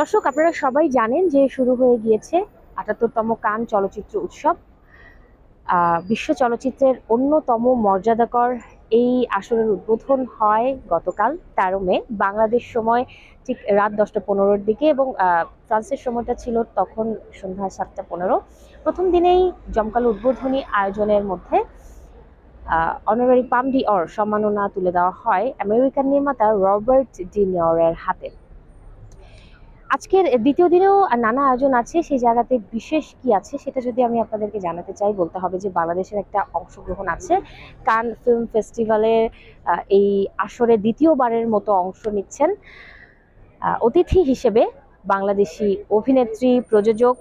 দর্শক, আপনারা সবাই জানেন যে শুরু হয়ে গিয়েছে ৭৮তম কান চলচ্চিত্র উৎসব। বিশ্ব চলচ্চিত্রের অন্যতম মর্যাদাকর এই আসরের উদ্বোধন হয় গতকাল ১৩ মে বাংলাদেশ সময় ঠিক রাত ১০টা ১৫-র দিকে, এবং ফ্রান্সের সময়টা ছিল তখন সন্ধ্যা ৭টা ১৫। প্রথম দিনেই জমকালো উদ্বোধনী আয়োজনের মধ্যে অনারারি পাম ডি অর সম্মাননা তুলে দেওয়া হয় আমেরিকান নির্মাতা রবার্ট ডি নিওরের হাতে। আজকের দ্বিতীয় দিনেও নানা আয়োজন আছে। সেই জায়গাতে বিশেষ কি আছে সেটা যদি আমি আপনাদেরকে জানাতে চাই, বলতে হবে যে বাংলাদেশের একটা অংশগ্রহণ আছে। কান ফিল্ম ফেস্টিভ্যালের এই আসরে দ্বিতীয়বারের মতো অংশ নিচ্ছেন অতিথি হিসেবে বাংলাদেশি অভিনেত্রী প্রযোজক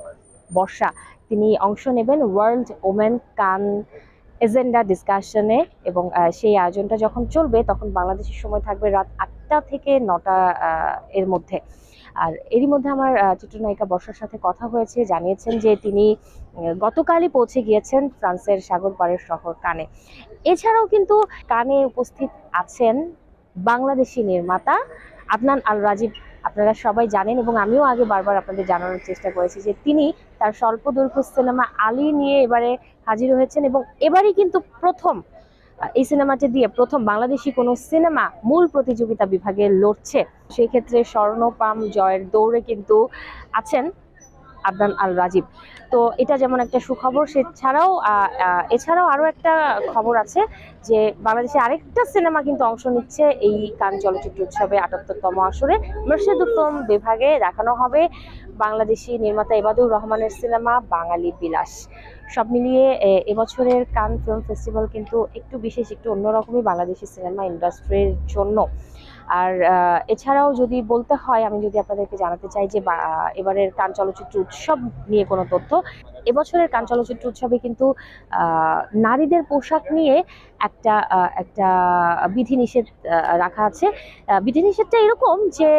বর্ষা। তিনি অংশ নেবেন ওয়ার্ল্ড ওমেন কান এজেন্ডা ডিসকাশনে, এবং সেই আয়োজনটা যখন চলবে তখন বাংলাদেশের সময় থাকবে রাত ৮টা থেকে ৯টা এর মধ্যে। আর এরই মধ্যে আমার চিত্রনায়িকা বর্ষার সাথে কথা হয়েছে, জানিয়েছেন যে তিনি গতকালই পৌঁছে গিয়েছেন ফ্রান্সের সাগর পাড়ের শহর কানে। এছাড়াও কিন্তু কানে উপস্থিত আছেন বাংলাদেশি নির্মাতা আদনান আল রাজীব। আপনারা সবাই জানেন, এবং আমিও আগে বারবার আপনাদের জানানোর চেষ্টা করেছি যে তিনি তার স্বল্প দৈর্ঘ্য সিনেমা আলী নিয়ে এবারে হাজির হয়েছেন, এবং এবারই কিন্তু প্রথম এই সিনেমাটি দিয়ে প্রথম বাংলাদেশি কোনো সিনেমা মূল প্রতিযোগিতা বিভাগে লড়ছে। সেই ক্ষেত্রে স্বর্ণপাম জয়ের দৌড়ে কিন্তু আছেন আদনান আল রাজীব। তো এটা যেমন একটা সুখবর, এছাড়াও আরো একটা খবর আছে যে বাংলাদেশে আরেকটা সিনেমা কিন্তু অংশ নিচ্ছে এই কান চলচ্চিত্র উৎসবে ৭৮তম আসরে। মোর্শেদুল বিভাগে দেখানো হবে বাংলাদেশি নির্মাতা এবাদুর রহমানের সিনেমা বাঙালি বিলাস। সব মিলিয়ে এবছরের কান ফিল্ম ফেস্টিভ্যাল কিন্তু একটু বিশেষ, একটু অন্যরকমই বাংলাদেশি সিনেমা ইন্ডাস্ট্রির জন্য। আর এছাড়াও যদি বলতে হয়, আমি যদি আপনাদেরকে জানাতে চাই যে এবারের কান চলচ্চিত্র উৎসব নিয়ে কোনো তথ্য, এবছরের কান চলচ্চিত্র উৎসবে কিন্তু নারীদের পোশাক নিয়ে একটা একটা বিধিনিষেধ রাখা আছে। বিধিনিষেধটা এরকম যে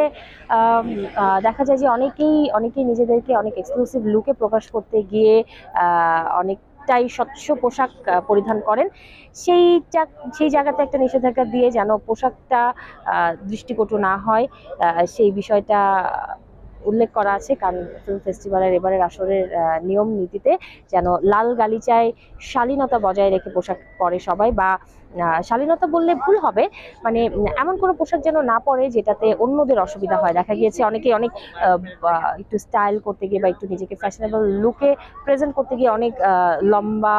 দেখা যায় যে অনেকেই নিজেদেরকে অনেক এক্সক্লুসিভ লুকে প্রকাশ করতে গিয়ে অনেকটাই স্বচ্ছ পোশাক পরিধান করেন। সেই জায়গাতে একটা নিষেধাজ্ঞা দিয়ে যেন পোশাকটা দৃষ্টিকটু না হয়, সেই বিষয়টা উল্লেখ করা আছে কান ফিল্ম ফেস্টিভ্যালের এবারের আসরের নিয়ম নীতিতে। যেন লাল গালিচায় শালীনতা বজায় রেখে পোশাক পরে সবাই, বা শালীনতা বললে ভুল হবে, মানে এমন কোনো পোশাক যেন না পরে যেটাতে অন্যদের অসুবিধা হয়। দেখা গিয়েছে অনেকে অনেক একটু স্টাইল করতে গিয়ে বা একটু নিজেকে ফ্যাশনেবল লুকে প্রেজেন্ট করতে গিয়ে অনেক লম্বা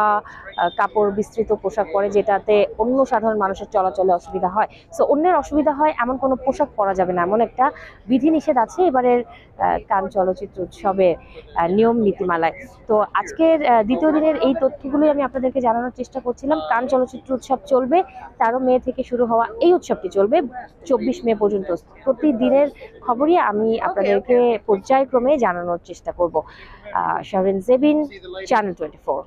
কাপড় বিস্তৃত পোশাক পরে, যেটাতে অন্য সাধারণ মানুষের চলাচলে অসুবিধা হয়। সো অন্যের অসুবিধা হয় এমন কোনো পোশাক পরা যাবে না, এমন একটা বিধিনিষেধ আছে এবারের কান চলচ্চিত্র উৎসবের নিয়ম নীতিমালায়। তো আজকের দ্বিতীয় দিনের এই তথ্যগুলোই আমি আপনাদেরকে জানানোর চেষ্টা করছিলাম। কান চলচ্চিত্র উৎসব চলবে ১৩ মে থেকে শুরু হওয়া এই উৎসবটি চলবে ২৪ মে পর্যন্ত। প্রতিদিনের খবরই আমি আপনাদেরকে পর্যায়ক্রমে জানানোর চেষ্টা করব। শাহরিন জেবিন, চ্যানেল 24।